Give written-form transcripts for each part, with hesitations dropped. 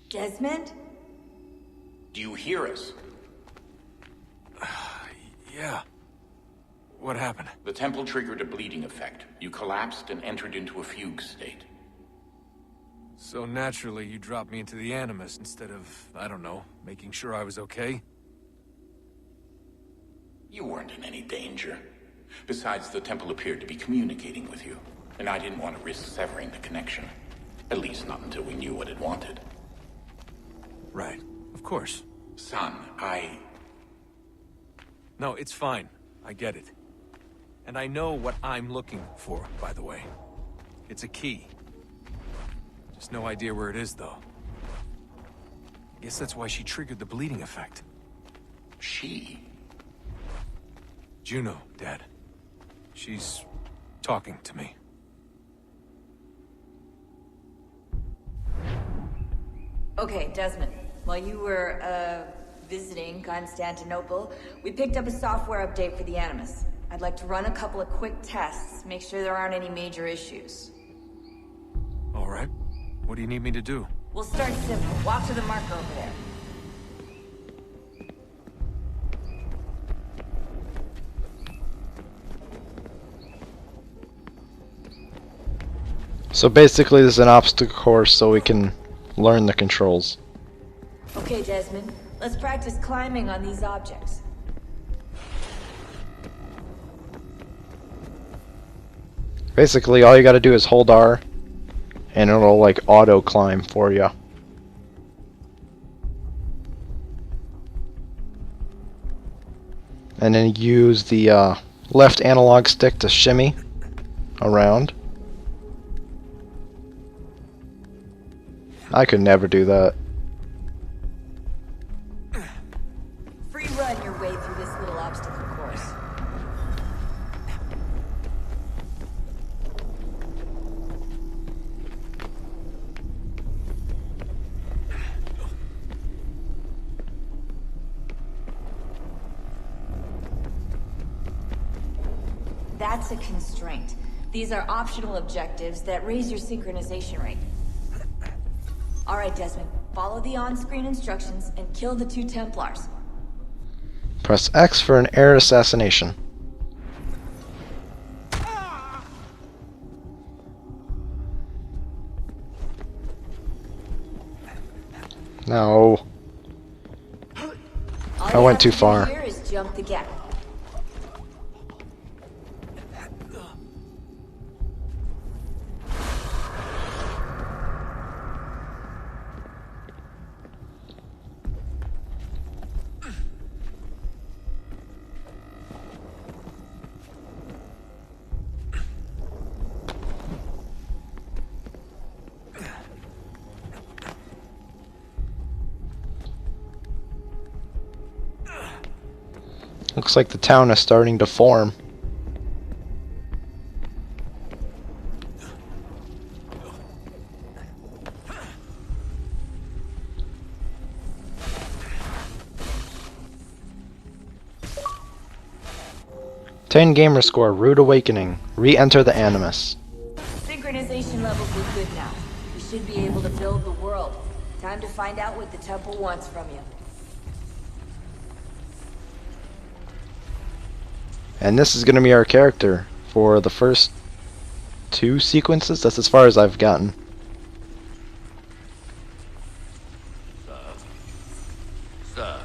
Desmond? Do you hear us? Yeah. What happened? The temple triggered a bleeding effect. You collapsed and entered into a fugue state. So naturally, you dropped me into the Animus instead of, I don't know, making sure I was okay? You weren't in any danger. Besides, the temple appeared to be communicating with you, and I didn't want to risk severing the connection. At least not until we knew what it wanted. Right. Of course. Son, No, it's fine. I get it. And I know what I'm looking for, by the way. It's a key. Just no idea where it is, though. I guess that's why she triggered the bleeding effect. She? Juno, Dad. She's talking to me. Okay, Desmond. While you were, visiting Constantinople, we picked up a software update for the Animus. I'd like to run a couple of quick tests, make sure there aren't any major issues. All right. What do you need me to do? We'll start simple. Walk to the marker over there. So basically this is an obstacle course so we can learn the controls. Okay, Desmond. Let's practice climbing on these objects. Basically all you gotta do is hold R and it'll like auto climb for you. And then use the left analog stick to shimmy around. I could never do that. Free run your way through this little obstacle course. That's a constraint. These are optional objectives that raise your synchronization rate. All right, Desmond. Follow the on-screen instructions and kill the 2 Templars. Press X for an air assassination. No. I went too far. All you have to do here is jump the gap. Looks like the town is starting to form. Ten gamer score, Rude Awakening. Re-enter the Animus. Synchronization levels look good now. We should be able to build the world. Time to find out what the temple wants from you. And this is going to be our character for the first 2 sequences. That's as far as I've gotten. Sir.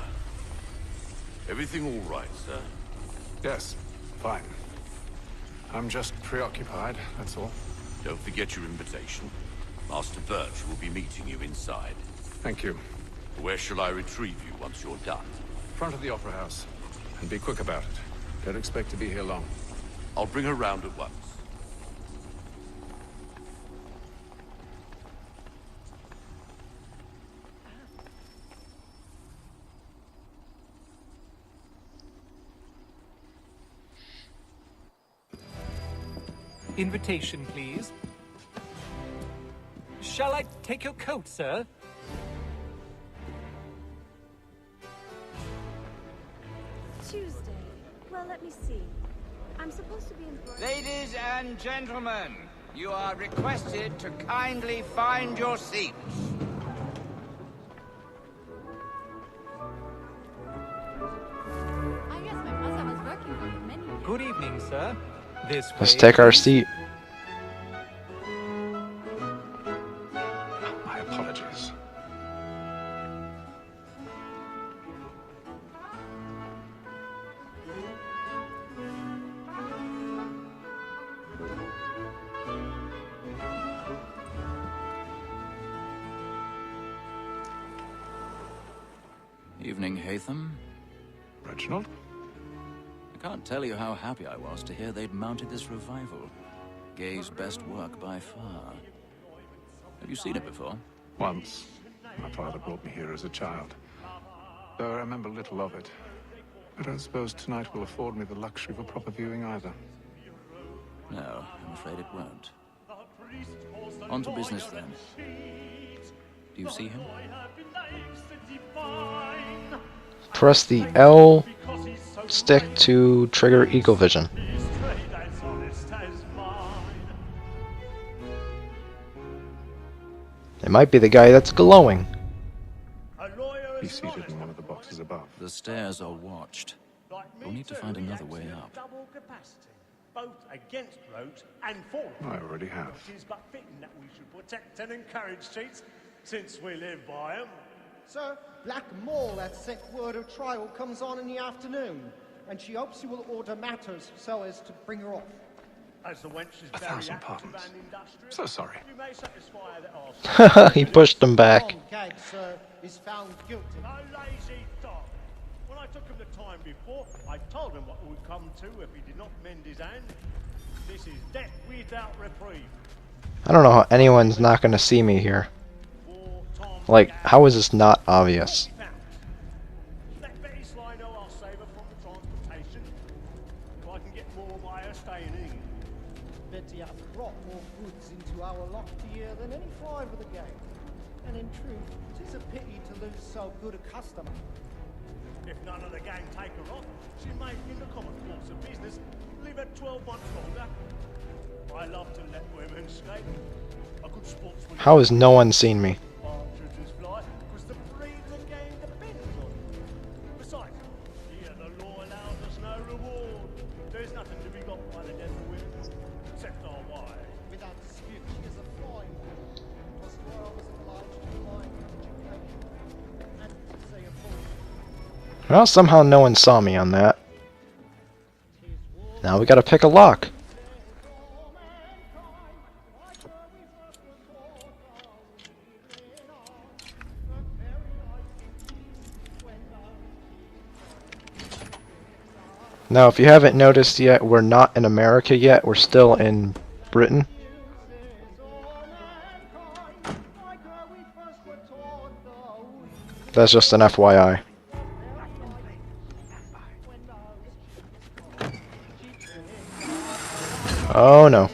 Everything all right, sir? Yes, fine. I'm just preoccupied, that's all. Don't forget your invitation. Master Birch will be meeting you inside. Thank you. Where shall I retrieve you once you're done? Front of the Opera House. And be quick about it. Don't expect to be here long. I'll bring her round at once. Invitation, please. Shall I take your coat, sir? Tuesday. Well, let me see. I'm supposed to be in... Ladies and gentlemen, you are requested to kindly find your seats. sir. This Let's way, take our please. seat. My apologies. Evening, Hatham. Reginald? I can't tell you how happy I was to hear they'd mounted this revival. Gay's best work by far. Have you seen it before? Once. My father brought me here as a child. Though I remember little of it. I don't suppose tonight will afford me the luxury of a proper viewing either. No, I'm afraid it won't. On to business then. Do you see him? Press the L stick to trigger Eagle Vision. It might be the guy that's glowing. He's seated in one of the boxes above. The stairs are watched. We'll need to find another way up. Both against roads and for I already have. It is but fitting that we should protect and encourage streets, since we live by them. Sir, Black Mall has sent word her trial comes on in the afternoon, and she hopes you will order matters so as to bring her off. As the wench is 1,000 pardons. So sorry. we may satisfy that our He pushed him back. Tom Gag, sir, is found guilty. no lazy dog. When I took him the time before, I told him what would come to if he did not mend his hand. This is death without reprieve. I don't know how anyone's not gonna see me here. For Tom Like, Gag, how is this not obvious? let Betty Sly know I'll save her from the transportation, so I can get more by her staying in. Betty hath brought more goods into our loft here than any five of the gang. And in truth, 'tis a pity to lose so good a customer. If none of the gang take her off, she may, in the common course of business, live at 12 months longer. I love to let women skate. A good sportsman. How has no one seen me? Partridges fly, because the breed of the game depends on it. Besides, here the law allows us no reward. There's nothing to be got by the death of women, except our wives. Without dispute, she is a fine woman. Was where I was obliged to find education. And to say a point. Well, somehow no one saw me on that. Now we gotta pick a lock. Now, if you haven't noticed yet, we're not in America yet. We're still in Britain. That's just an FYI. Oh no.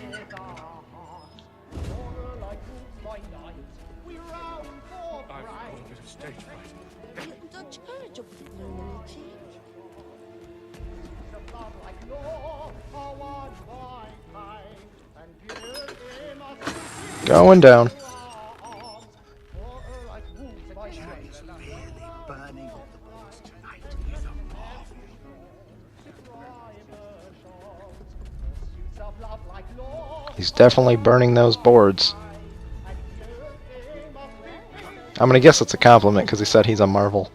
Going down. He's definitely burning those boards. I'm gonna guess it's a compliment because he said he's a marvel.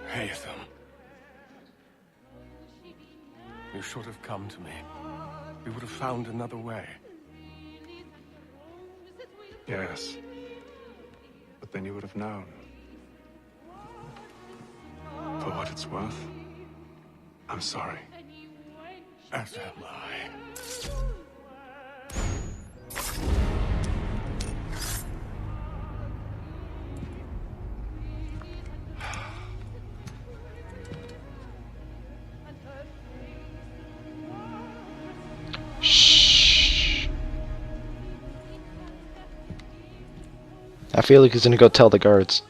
Hatham. You should have come to me. We would have found another way. Yes. But then you would have known. For what it's worth, I'm sorry. As am I. Shh. I feel like he's gonna go tell the guards.